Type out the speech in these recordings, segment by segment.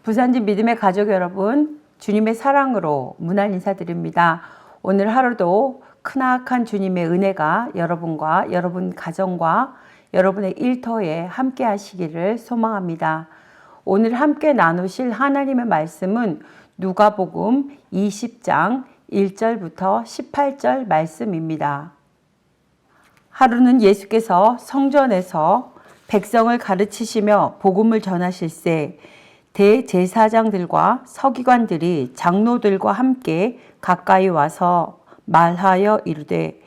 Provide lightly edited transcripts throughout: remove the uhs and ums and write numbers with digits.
부산진 믿음의 가족 여러분, 주님의 사랑으로 문안 인사드립니다. 오늘 하루도 크나큰 주님의 은혜가 여러분과 여러분 가정과 여러분의 일터에 함께 하시기를 소망합니다. 오늘 함께 나누실 하나님의 말씀은 누가복음 20장 1절부터 18절 말씀입니다. 하루는 예수께서 성전에서 백성을 가르치시며 복음을 전하실새 대제사장들과 서기관들이 장로들과 함께 가까이 와서 말하여 이르되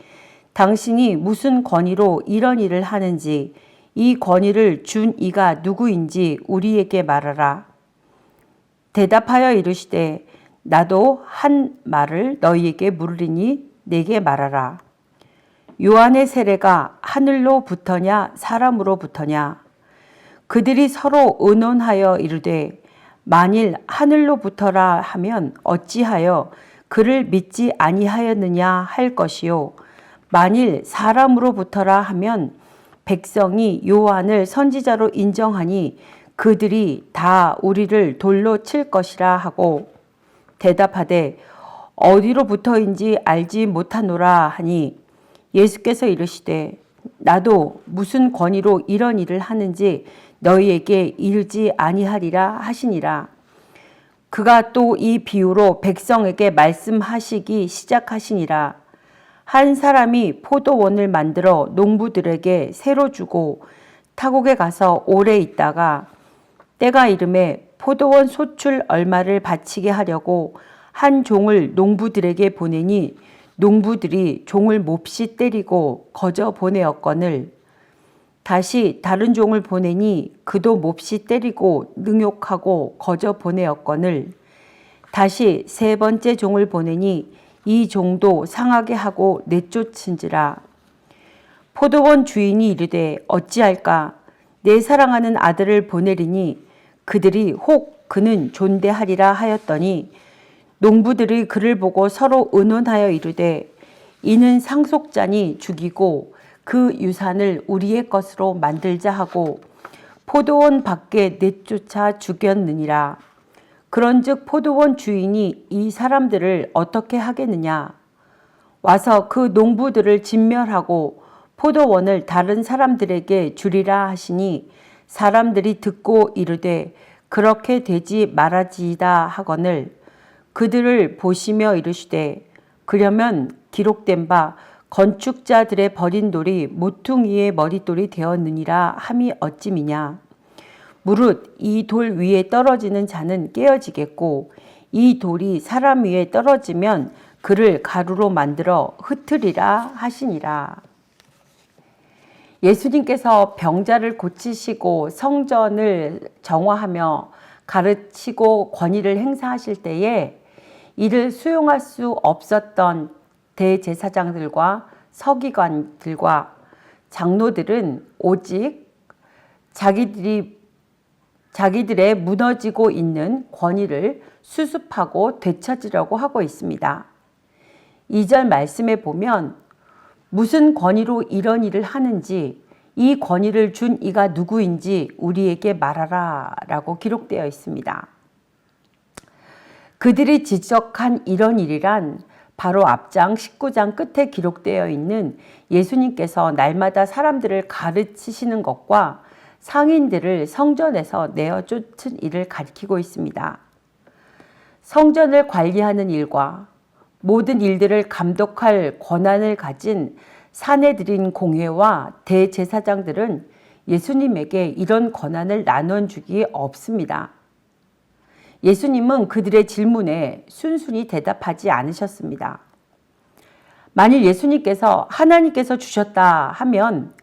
당신이 무슨 권위로 이런 일을 하는지 이 권위를 준 이가 누구인지 우리에게 말하라. 대답하여 이르시되 나도 한 말을 너희에게 물으리니 내게 말하라. 요한의 세례가 하늘로부터냐 사람으로부터냐? 그들이 서로 의논하여 이르되 만일 하늘로부터라 하면 어찌하여 그를 믿지 아니하였느냐 할 것이요 만일 사람으로부터라 하면 백성이 요한을 선지자로 인정하니 그들이 다 우리를 돌로 칠 것이라 하고 대답하되 어디로부터인지 알지 못하노라 하니 예수께서 이르시되 나도 무슨 권위로 이런 일을 하는지 너희에게 이르지 아니하리라 하시니라. 그가 또 이 비유로 백성에게 말씀하시기 시작하시니라. 한 사람이 포도원을 만들어 농부들에게 새로 주고 타국에 가서 오래 있다가 때가 이름에 포도원 소출 얼마를 바치게 하려고 한 종을 농부들에게 보내니 농부들이 종을 몹시 때리고 거저 보내었거늘 다시 다른 종을 보내니 그도 몹시 때리고 능욕하고 거저 보내었거늘 다시 세 번째 종을 보내니 이 종도 상하게 하고 내쫓은지라. 포도원 주인이 이르되 어찌할까 내 사랑하는 아들을 보내리니 그들이 혹 그는 존대하리라 하였더니 농부들이 그를 보고 서로 의논하여 이르되 이는 상속자니 죽이고 그 유산을 우리의 것으로 만들자 하고 포도원 밖에 내쫓아 죽였느니라. 그런즉 포도원 주인이 이 사람들을 어떻게 하겠느냐? 와서 그 농부들을 진멸하고 포도원을 다른 사람들에게 주리라 하시니 사람들이 듣고 이르되 그렇게 되지 말아지이다 하거늘 그들을 보시며 이르시되 그러면 기록된 바 건축자들의 버린 돌이 모퉁이의 머릿돌이 되었느니라 함이 어찌미냐. 무릇 이 돌 위에 떨어지는 자는 깨어지겠고 이 돌이 사람 위에 떨어지면 그를 가루로 만들어 흩으리라 하시니라. 예수님께서 병자를 고치시고 성전을 정화하며 가르치고 권위를 행사하실 때에 이를 수용할 수 없었던 대제사장들과 서기관들과 장로들은 오직 자기들의 무너지고 있는 권위를 수습하고 되찾으려고 하고 있습니다. 2절 말씀에 보면 무슨 권위로 이런 일을 하는지 이 권위를 준 이가 누구인지 우리에게 말하라 라고 기록되어 있습니다. 그들이 지적한 이런 일이란 바로 앞장 19장 끝에 기록되어 있는 예수님께서 날마다 사람들을 가르치시는 것과 상인들을 성전에서 내어 쫓은 일을 가리키고 있습니다. 성전을 관리하는 일과 모든 일들을 감독할 권한을 가진 사내들인 공회와 대제사장들은 예수님에게 이런 권한을 나눠주기 없습니다. 예수님은 그들의 질문에 순순히 대답하지 않으셨습니다. 만일 예수님께서 하나님께서 주셨다 하면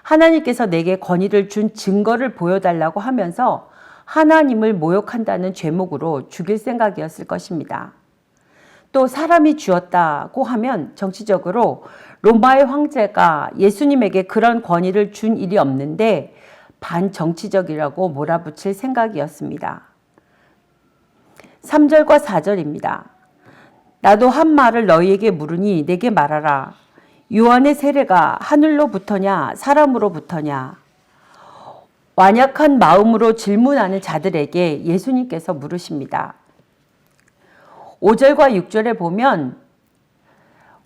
하나님께서 내게 권위를 준 증거를 보여달라고 하면서 하나님을 모욕한다는 죄목으로 죽일 생각이었을 것입니다. 또 사람이 주었다고 하면 정치적으로 로마의 황제가 예수님에게 그런 권위를 준 일이 없는데 반정치적이라고 몰아붙일 생각이었습니다. 3절과 4절입니다. 나도 한 말을 너희에게 물으니 내게 말하라. 요한의 세례가 하늘로부터냐 사람으로부터냐? 완약한 마음으로 질문하는 자들에게 예수님께서 물으십니다. 5절과 6절에 보면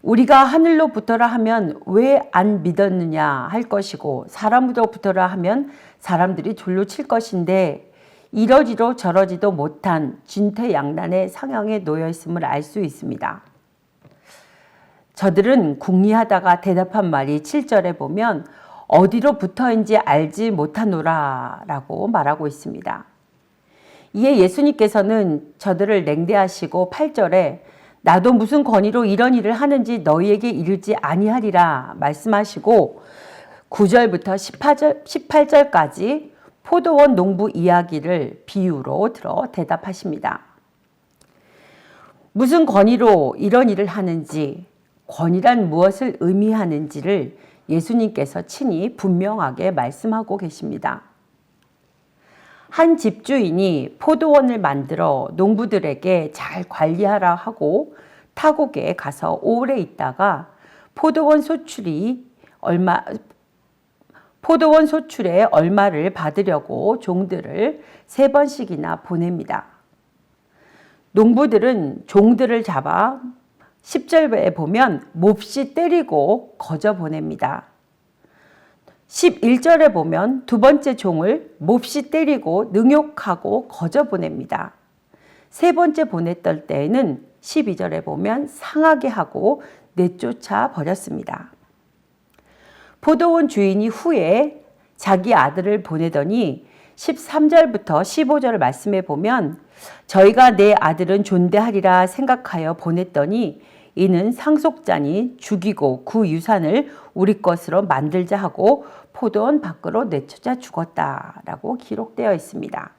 우리가 하늘로부터라 하면 왜 안 믿었느냐 할 것이고 사람으로부터라 하면 사람들이 둘로 칠 것인데 이러지도 저러지도 못한 진퇴양난의 상황에 놓여 있음을 알 수 있습니다. 저들은 궁리하다가 대답한 말이 7절에 보면 어디로부터인지 알지 못하노라 라고 말하고 있습니다. 이에 예수님께서는 저들을 냉대하시고 8절에 나도 무슨 권위로 이런 일을 하는지 너희에게 이르지 아니하리라 말씀하시고 9절부터 18절까지 포도원 농부 이야기를 비유로 들어 대답하십니다. 무슨 권위로 이런 일을 하는지, 권위란 무엇을 의미하는지를 예수님께서 친히 분명하게 말씀하고 계십니다. 한 집주인이 포도원을 만들어 농부들에게 잘 관리하라 하고 타국에 가서 오래 있다가 포도원 소출에 얼마를 받으려고 종들을 3번씩이나 보냅니다. 농부들은 종들을 잡아 10절에 보면 몹시 때리고 거저 보냅니다. 11절에 보면 두 번째 종을 몹시 때리고 능욕하고 거저 보냅니다. 세 번째 보냈던 때에는 12절에 보면 상하게 하고 내쫓아 버렸습니다. 포도원 주인이 후에 자기 아들을 보내더니 13절부터 15절 말씀에 보면 저희가 내 아들은 존대하리라 생각하여 보냈더니 이는 상속자니 죽이고 그 유산을 우리 것으로 만들자 하고 포도원 밖으로 내쳐자 죽었다라고 기록되어 있습니다.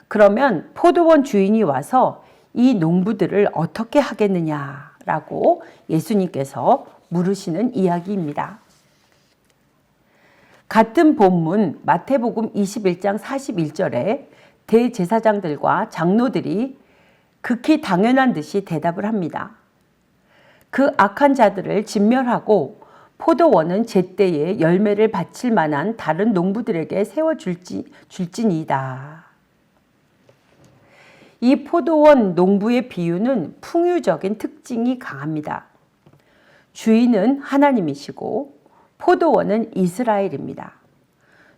그러면 포도원 주인이 와서 이 농부들을 어떻게 하겠느냐라고 예수님께서 물으시는 이야기입니다. 같은 본문 마태복음 21장 41절에 대제사장들과 장로들이 극히 당연한 듯이 대답을 합니다. 그 악한 자들을 진멸하고 포도원은 제때에 열매를 바칠 만한 다른 농부들에게 세워줄지니이다. 이 포도원 농부의 비유는 풍유적인 특징이 강합니다. 주인은 하나님이시고 포도원은 이스라엘입니다.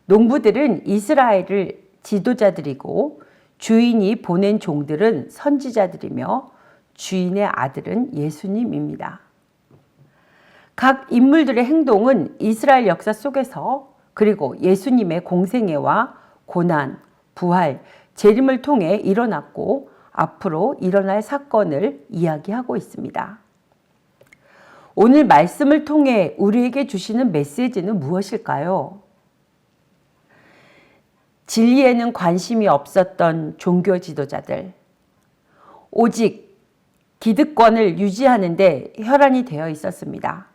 농부들은 이스라엘을 지도자들이고 주인이 보낸 종들은 선지자들이며 주인의 아들은 예수님입니다. 각 인물들의 행동은 이스라엘 역사 속에서 그리고 예수님의 공생애와 고난, 부활, 재림을 통해 일어났고 앞으로 일어날 사건을 이야기하고 있습니다. 오늘 말씀을 통해 우리에게 주시는 메시지는 무엇일까요? 진리에는 관심이 없었던 종교 지도자들, 오직 기득권을 유지하는 데 혈안이 되어 있었습니다.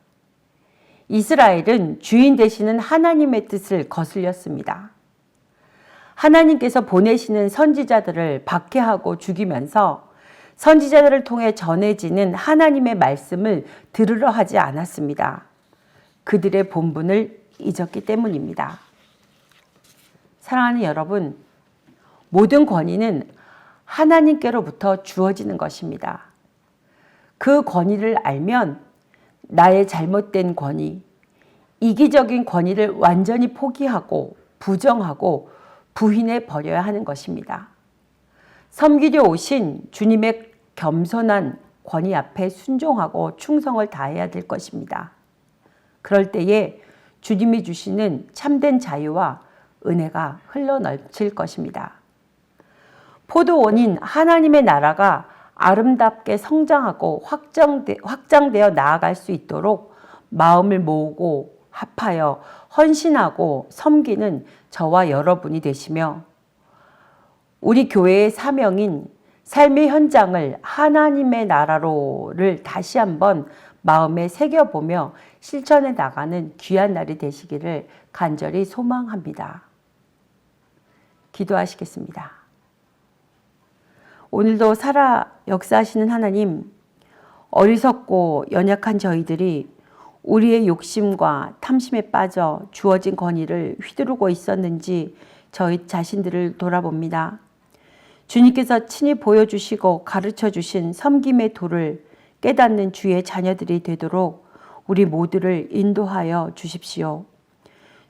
이스라엘은 주인 되시는 하나님의 뜻을 거슬렸습니다. 하나님께서 보내시는 선지자들을 박해하고 죽이면서 선지자들을 통해 전해지는 하나님의 말씀을 들으려 하지 않았습니다. 그들의 본분을 잊었기 때문입니다. 사랑하는 여러분, 모든 권위는 하나님께로부터 주어지는 것입니다. 그 권위를 알면 나의 잘못된 권위, 이기적인 권위를 완전히 포기하고 부정하고 부인해 버려야 하는 것입니다. 섬기려 오신 주님의 겸손한 권위 앞에 순종하고 충성을 다해야 될 것입니다. 그럴 때에 주님이 주시는 참된 자유와 은혜가 흘러넘칠 것입니다. 포도원인 하나님의 나라가 아름답게 성장하고 확장되어 나아갈 수 있도록 마음을 모으고 합하여 헌신하고 섬기는 저와 여러분이 되시며 우리 교회의 사명인 삶의 현장을 하나님의 나라로를 다시 한번 마음에 새겨보며 실천해 나가는 귀한 날이 되시기를 간절히 소망합니다. 기도하시겠습니다. 오늘도 살아 역사하시는 하나님, 어리석고 연약한 저희들이 우리의 욕심과 탐심에 빠져 주어진 권위를 휘두르고 있었는지 저희 자신들을 돌아봅니다. 주님께서 친히 보여주시고 가르쳐 주신 섬김의 도를 깨닫는 주의 자녀들이 되도록 우리 모두를 인도하여 주십시오.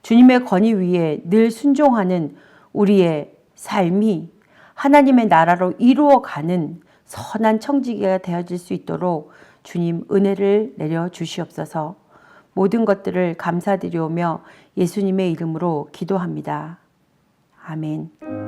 주님의 권위 위에 늘 순종하는 우리의 삶이 하나님의 나라로 이루어가는 선한 청지기가 되어질 수 있도록 주님 은혜를 내려 주시옵소서. 모든 것들을 감사드리오며 예수님의 이름으로 기도합니다. 아멘.